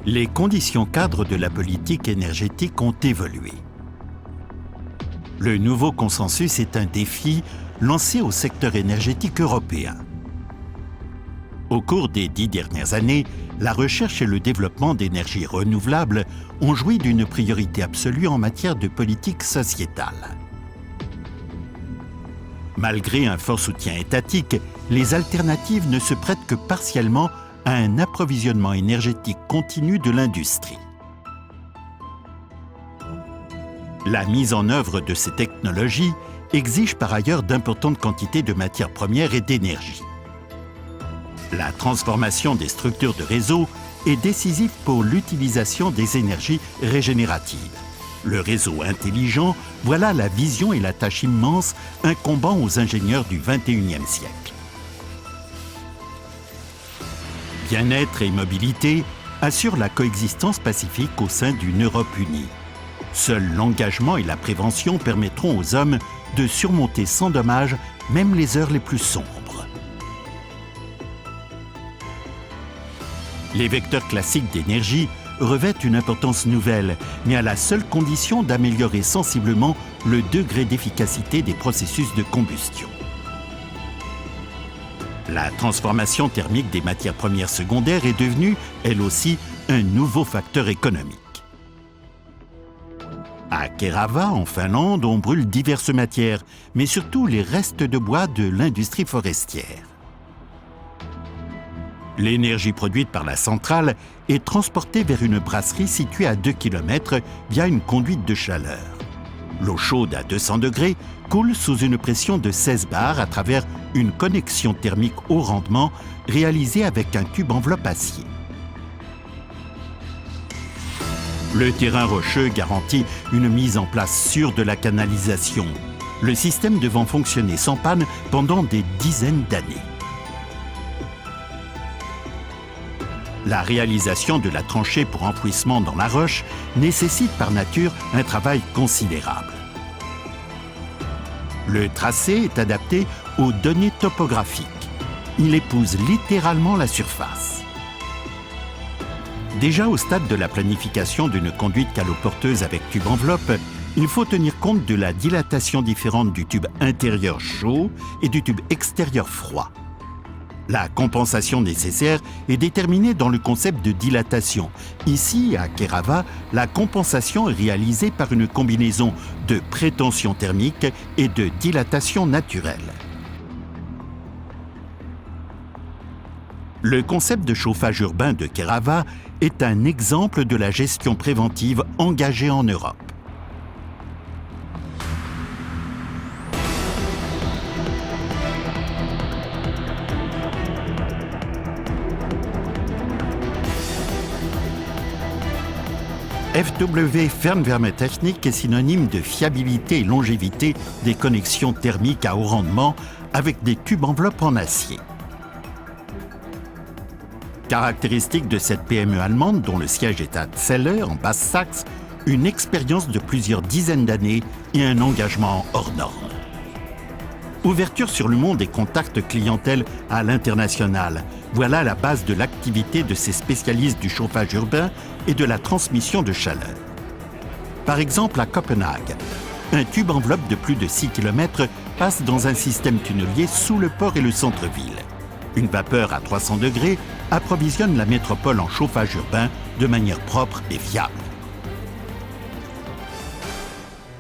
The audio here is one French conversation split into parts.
Les conditions cadres de la politique énergétique ont évolué. Le nouveau consensus est un défi lancé au secteur énergétique européen. Au cours des 10 dernières années, la recherche et le développement d'énergies renouvelables ont joui d'une priorité absolue en matière de politique sociétale. Malgré un fort soutien étatique, les alternatives ne se prêtent que partiellement à un approvisionnement énergétique continu de l'industrie. La mise en œuvre de ces technologies exige par ailleurs d'importantes quantités de matières premières et d'énergie. La transformation des structures de réseau est décisive pour l'utilisation des énergies régénératives. Le réseau intelligent, voilà la vision et la tâche immense incombant aux ingénieurs du XXIe siècle. Bien-être et mobilité assurent la coexistence pacifique au sein d'une Europe unie. Seul l'engagement et la prévention permettront aux hommes de surmonter sans dommage même les heures les plus sombres. Les vecteurs classiques d'énergie revêtent une importance nouvelle, mais à la seule condition d'améliorer sensiblement le degré d'efficacité des processus de combustion. La transformation thermique des matières premières secondaires est devenue, elle aussi, un nouveau facteur économique. À Kerava, en Finlande, on brûle diverses matières, mais surtout les restes de bois de l'industrie forestière. L'énergie produite par la centrale est transportée vers une brasserie située à 2 km via une conduite de chaleur. L'eau chaude à 200 degrés coule sous une pression de 16 bars à travers une connexion thermique haut rendement réalisée avec un tube enveloppe acier. Le terrain rocheux garantit une mise en place sûre de la canalisation, le système devant fonctionner sans panne pendant des dizaines d'années. La réalisation de la tranchée pour enfouissement dans la roche nécessite par nature un travail considérable. Le tracé est adapté aux données topographiques. Il épouse littéralement la surface. Déjà au stade de la planification d'une conduite caloporteuse avec tube enveloppe, il faut tenir compte de la dilatation différente du tube intérieur chaud et du tube extérieur froid. La compensation nécessaire est déterminée dans le concept de dilatation. Ici, à Kerava, la compensation est réalisée par une combinaison de prétention thermique et de dilatation naturelle. Le concept de chauffage urbain de Kerava est un exemple de la gestion préventive engagée en Europe. FW Fernwärmetechnik est synonyme de fiabilité et longévité des connexions thermiques à haut rendement avec des tubes enveloppes en acier. Caractéristique de cette PME allemande, dont le siège est à Celle, en Basse-Saxe, une expérience de plusieurs dizaines d'années et un engagement hors norme. Ouverture sur le monde et contact clientèle à l'international, voilà la base de l'activité de ces spécialistes du chauffage urbain et de la transmission de chaleur. Par exemple, à Copenhague, un tube enveloppe de plus de 6 km passe dans un système tunnelier sous le port et le centre-ville. Une vapeur à 300 degrés approvisionne la métropole en chauffage urbain de manière propre et fiable.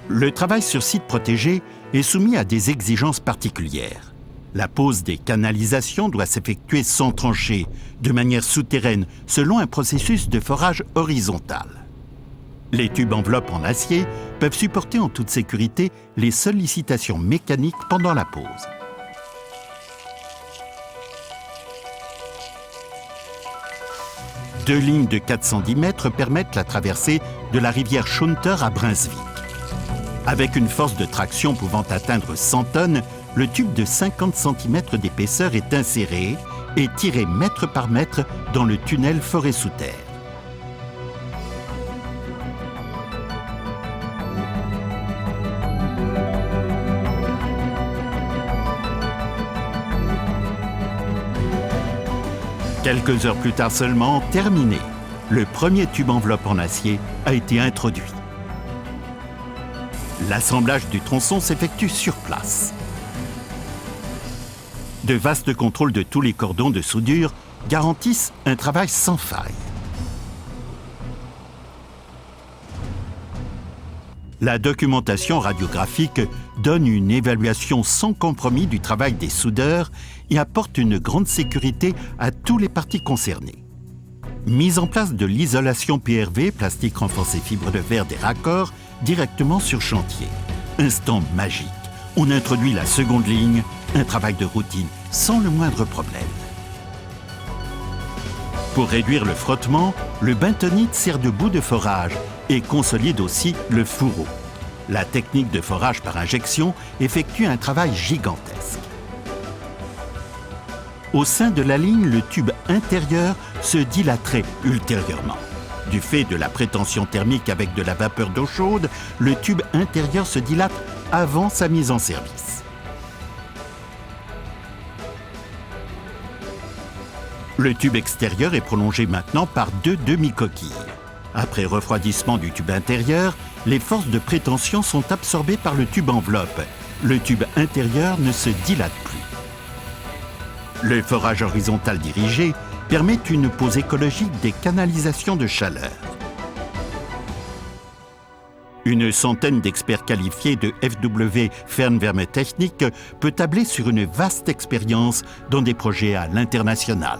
Le travail sur site protégé est soumis à des exigences particulières. La pose des canalisations doit s'effectuer sans tranchée, de manière souterraine, selon un processus de forage horizontal. Les tubes enveloppes en acier peuvent supporter en toute sécurité les sollicitations mécaniques pendant la pose. Deux lignes de 410 mètres permettent la traversée de la rivière Schunter à Brunswick. Avec une force de traction pouvant atteindre 100 tonnes, le tube de 50 cm d'épaisseur est inséré et tiré mètre par mètre dans le tunnel forêt sous terre. Quelques heures plus tard seulement, terminé. le premier tube enveloppe en acier a été introduit. L'assemblage du tronçon s'effectue sur place. De vastes contrôles de tous les cordons de soudure garantissent un travail sans faille. La documentation radiographique donne une évaluation sans compromis du travail des soudeurs et apporte une grande sécurité à tous les parties concernées. Mise en place de l'isolation PRV, plastique renforcé fibre de verre des raccords, directement sur chantier. Instant magique. On introduit la seconde ligne, un travail de routine sans le moindre problème. Pour réduire le frottement, le bentonite sert de bout de forage et consolide aussi le fourreau. La technique de forage par injection effectue un travail gigantesque. Au sein de la ligne, le tube intérieur se dilaterait ultérieurement. Du fait de la prétention thermique avec de la vapeur d'eau chaude, le tube intérieur se dilate avant sa mise en service. Le tube extérieur est prolongé maintenant par 2 demi-coquilles. Après refroidissement du tube intérieur, les forces de prétention sont absorbées par le tube enveloppe. Le tube intérieur ne se dilate plus. Le forage horizontal dirigé permet une pose écologique des canalisations de chaleur. Une centaine d'experts qualifiés de FW Fernwärmetechnik peut tabler sur une vaste expérience dans des projets à l'international.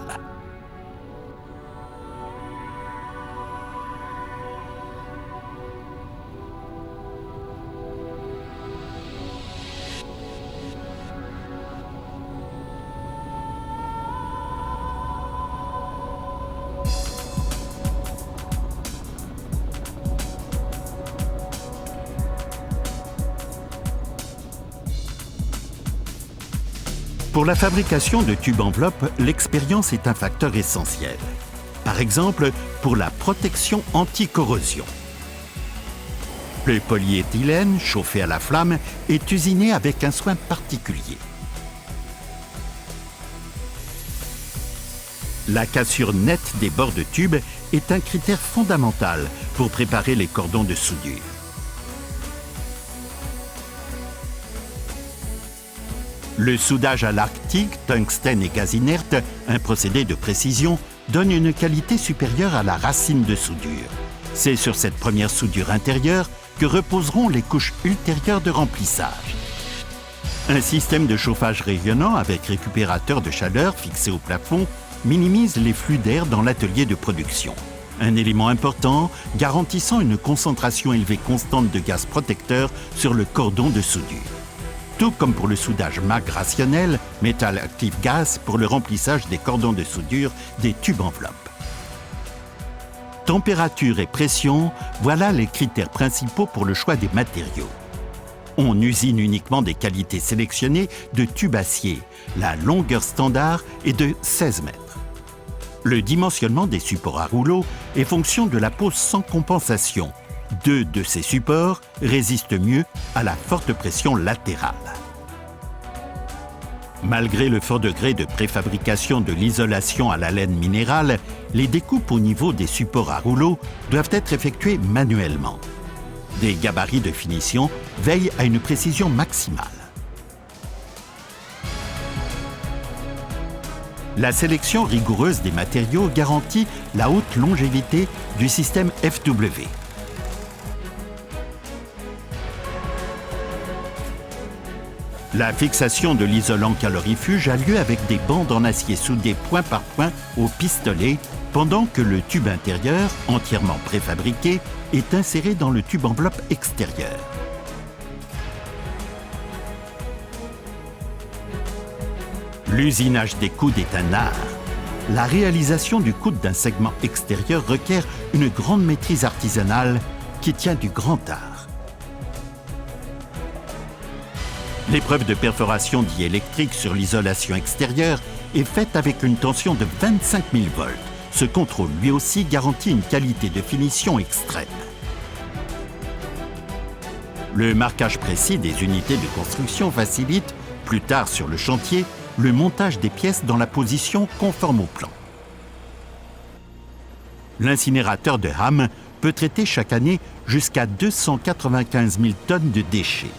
Pour la fabrication de tubes enveloppes, l'expérience est un facteur essentiel. Par exemple, pour la protection anti-corrosion. Le polyéthylène, chauffé à la flamme, est usiné avec un soin particulier. La cassure nette des bords de tube est un critère fondamental pour préparer les cordons de soudure. Le soudage à l'arctique, tungstène et gaz inerte, un procédé de précision, donne une qualité supérieure à la racine de soudure. C'est sur cette première soudure intérieure que reposeront les couches ultérieures de remplissage. Un système de chauffage rayonnant avec récupérateur de chaleur fixé au plafond minimise les flux d'air dans l'atelier de production. Un élément important garantissant une concentration élevée constante de gaz protecteur sur le cordon de soudure. Tout comme pour le soudage MAG rationnel, Metal Active Gas, pour le remplissage des cordons de soudure des tubes enveloppes. Température et pression, voilà les critères principaux pour le choix des matériaux. On usine uniquement des qualités sélectionnées de tubes acier. La longueur standard est de 16 mètres. Le dimensionnement des supports à rouleau est fonction de la pose sans compensation. 2 de ces supports résistent mieux à la forte pression latérale. Malgré le fort degré de préfabrication de l'isolation à la laine minérale, les découpes au niveau des supports à rouleau doivent être effectuées manuellement. Des gabarits de finition veillent à une précision maximale. La sélection rigoureuse des matériaux garantit la haute longévité du système FW. La fixation de l'isolant calorifuge a lieu avec des bandes en acier soudées point par point au pistolet, pendant que le tube intérieur, entièrement préfabriqué, est inséré dans le tube enveloppe extérieur. L'usinage des coudes est un art. La réalisation du coude d'un segment extérieur requiert une grande maîtrise artisanale qui tient du grand art. L'épreuve de perforation diélectrique sur l'isolation extérieure est faite avec une tension de 25 000 volts. Ce contrôle, lui aussi, garantit une qualité de finition extrême. Le marquage précis des unités de construction facilite, plus tard sur le chantier, le montage des pièces dans la position conforme au plan. L'incinérateur de Ham peut traiter chaque année jusqu'à 295 000 tonnes de déchets.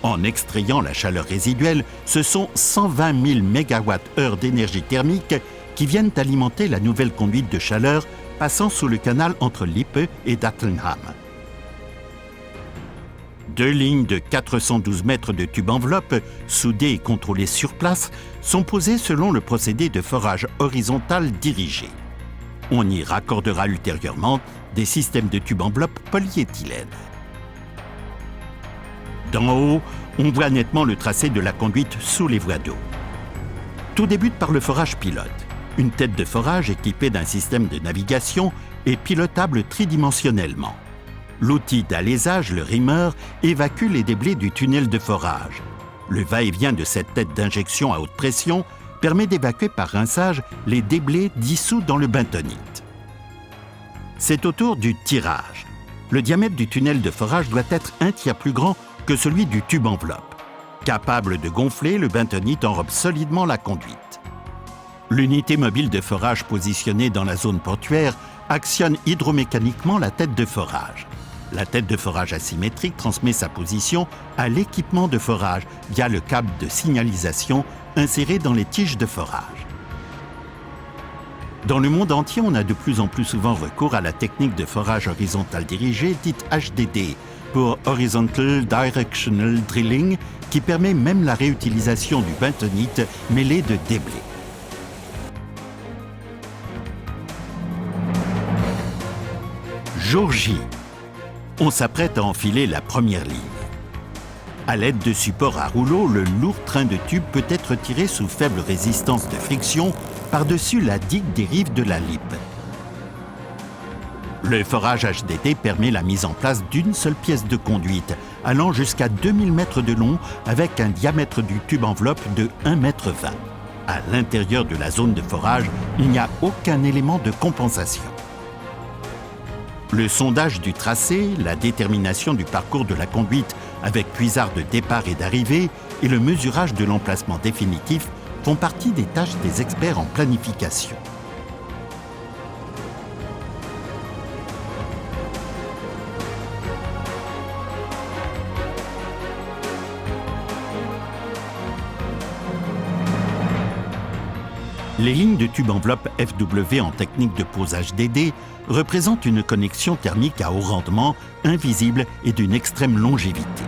En extrayant la chaleur résiduelle, ce sont 120 000 MWh d'énergie thermique qui viennent alimenter la nouvelle conduite de chaleur passant sous le canal entre Lippe et Dattelnham. 2 lignes de 412 mètres de tubes enveloppe, soudées et contrôlées sur place, sont posées selon le procédé de forage horizontal dirigé. On y raccordera ultérieurement des systèmes de tubes enveloppe polyéthylène. D'en haut, on voit nettement le tracé de la conduite sous les voies d'eau. Tout débute par le forage pilote, une tête de forage équipée d'un système de navigation et pilotable tridimensionnellement. L'outil d'alésage, le reamer, évacue les déblais du tunnel de forage. Le va-et-vient de cette tête d'injection à haute pression permet d'évacuer par rinçage les déblais dissous dans le bentonite. C'est au tour du tirage. Le diamètre du tunnel de forage doit être 1/3 plus grand que celui du tube enveloppe. Capable de gonfler, le bentonite enrobe solidement la conduite. L'unité mobile de forage positionnée dans la zone portuaire actionne hydromécaniquement la tête de forage. La tête de forage asymétrique transmet sa position à l'équipement de forage via le câble de signalisation inséré dans les tiges de forage. Dans le monde entier, on a de plus en plus souvent recours à la technique de forage horizontal dirigé, dite HDD, pour Horizontal Directional Drilling, qui permet même la réutilisation du bentonite mêlé de déblais. Jour J. On s'apprête à enfiler la première ligne. À l'aide de supports à rouleau, le lourd train de tube peut être tiré sous faible résistance de friction par-dessus la digue des rives de la Lippe. Le forage HDD permet la mise en place d'une seule pièce de conduite, allant jusqu'à 2000 mètres de long avec un diamètre du tube enveloppe de 1,20 m. À l'intérieur de la zone de forage, il n'y a aucun élément de compensation. Le sondage du tracé, la détermination du parcours de la conduite avec puisard de départ et d'arrivée et le mesurage de l'emplacement définitif font partie des tâches des experts en planification. Les lignes de tube enveloppe FW en technique de pose HDD représentent une connexion thermique à haut rendement, invisible et d'une extrême longévité.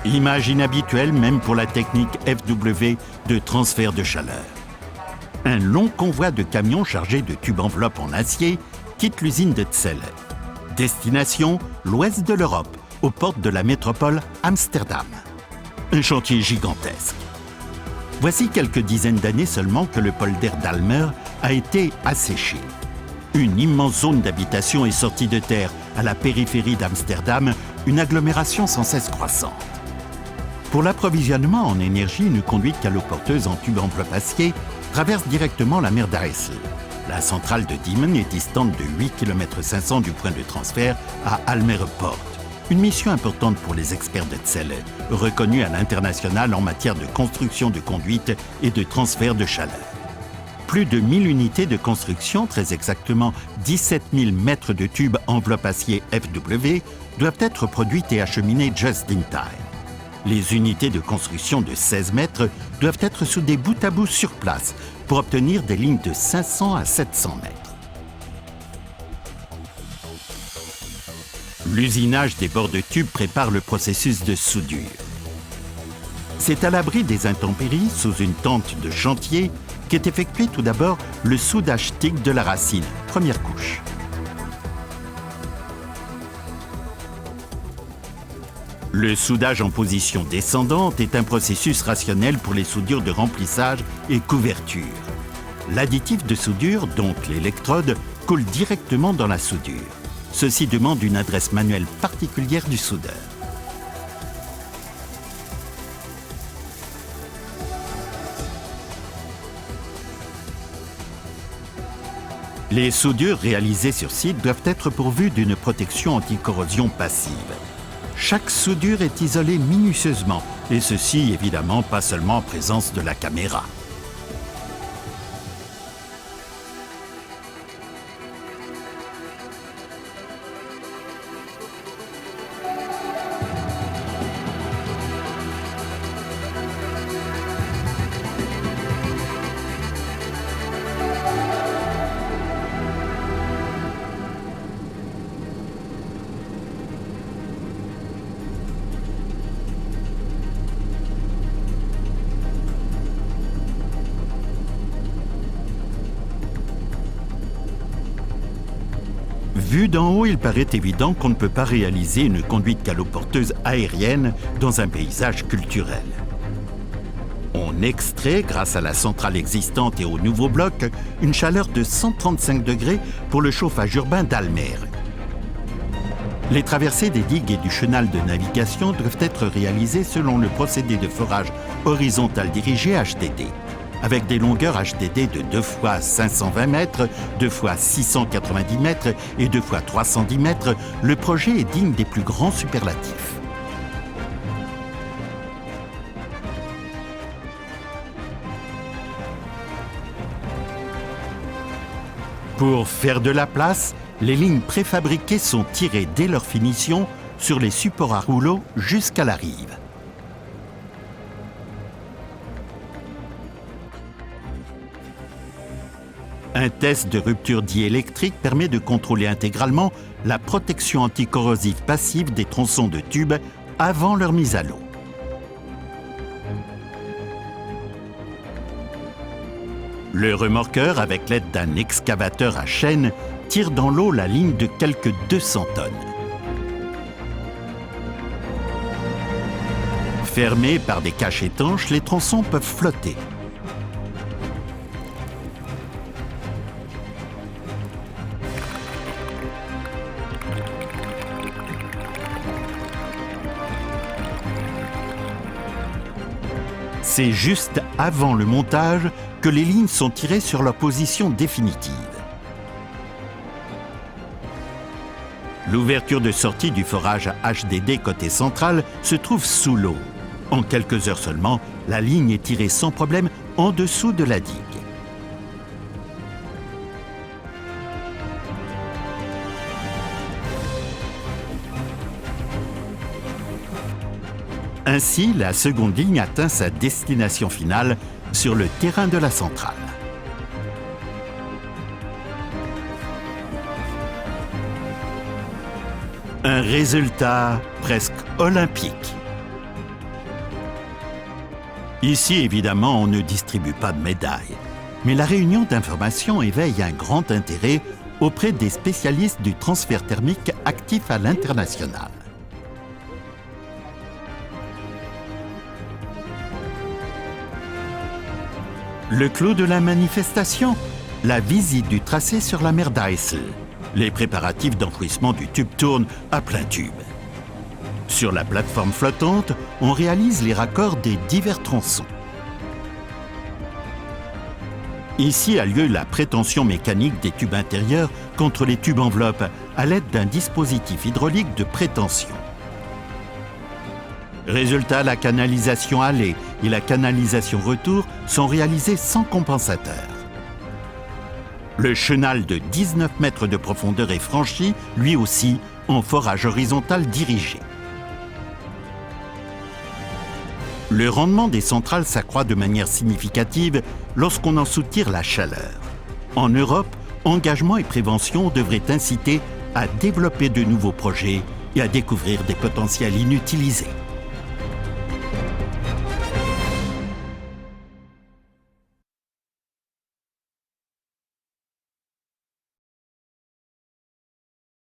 Image inhabituelle même pour la technique FW de transfert de chaleur. Un long convoi de camions chargés de tubes enveloppe en acier quitte l'usine de Zelle. Destination, l'ouest de l'Europe, aux portes de la métropole Amsterdam. Un chantier gigantesque. Voici quelques dizaines d'années seulement que le polder d'Almer a été asséché. Une immense zone d'habitation est sortie de terre à la périphérie d'Amsterdam, une agglomération sans cesse croissante. Pour l'approvisionnement en énergie, une conduite caloporteuse en tube enveloppe acier traverse directement la mer d'Aresl. La centrale de Diemen est distante de 8,5 km du point de transfert à Almer Port. Une mission importante pour les experts de Zelle, reconnus à l'international en matière de construction de conduites et de transfert de chaleur. Plus de 1000 unités de construction, très exactement 17 000 mètres de tubes enveloppe acier FW, doivent être produites et acheminées just in time. Les unités de construction de 16 mètres doivent être soudées bout à bout sur place pour obtenir des lignes de 500 à 700 mètres. L'usinage des bords de tube prépare le processus de soudure. C'est à l'abri des intempéries, sous une tente de chantier, qu'est effectué tout d'abord le soudage TIG de la racine, première couche. Le soudage en position descendante est un processus rationnel pour les soudures de remplissage et couverture. L'additif de soudure, donc l'électrode, coule directement dans la soudure. Ceci demande une adresse manuelle particulière du soudeur. Les soudures réalisées sur site doivent être pourvues d'une protection anti-corrosion passive. Chaque soudure est isolée minutieusement, et ceci évidemment pas seulement en présence de la caméra. Vu d'en haut, il paraît évident qu'on ne peut pas réaliser une conduite caloporteuse aérienne dans un paysage culturel. On extrait, grâce à la centrale existante et au nouveau bloc, une chaleur de 135 degrés pour le chauffage urbain d'Almer. Les traversées des digues et du chenal de navigation doivent être réalisées selon le procédé de forage horizontal dirigé HDD, avec des longueurs HDD de 2 fois 520 mètres, 2 fois 690 mètres et 2 fois 310 mètres. Le projet est digne des plus grands superlatifs. Pour faire de la place, les lignes préfabriquées sont tirées dès leur finition sur les supports à rouleaux jusqu'à la rive. Un test de rupture diélectrique permet de contrôler intégralement la protection anticorrosive passive des tronçons de tubes avant leur mise à l'eau. Le remorqueur, avec l'aide d'un excavateur à chaîne, tire dans l'eau la ligne de quelques 200 tonnes. Fermés par des caches étanches, les tronçons peuvent flotter. C'est juste avant le montage que les lignes sont tirées sur leur position définitive. L'ouverture de sortie du forage HDD côté central se trouve sous l'eau. En quelques heures seulement, la ligne est tirée sans problème en dessous de la digue. Ainsi, la seconde ligne atteint sa destination finale sur le terrain de la centrale. Un résultat presque olympique. Ici, évidemment, on ne distribue pas de médailles, mais la réunion d'information éveille un grand intérêt auprès des spécialistes du transfert thermique actif à l'international. Le clou de la manifestation, la visite du tracé sur la mer d'Eissel. Les préparatifs d'enfouissement du tube tournent à plein tube. Sur la plateforme flottante, on réalise les raccords des divers tronçons. Ici a lieu la prétention mécanique des tubes intérieurs contre les tubes enveloppes à l'aide d'un dispositif hydraulique de prétention. Résultat, la canalisation aller et la canalisation retour sont réalisées sans compensateur. Le chenal de 19 mètres de profondeur est franchi, lui aussi, en forage horizontal dirigé. Le rendement des centrales s'accroît de manière significative lorsqu'on en soutire la chaleur. En Europe, engagement et prévention devraient inciter à développer de nouveaux projets et à découvrir des potentiels inutilisés.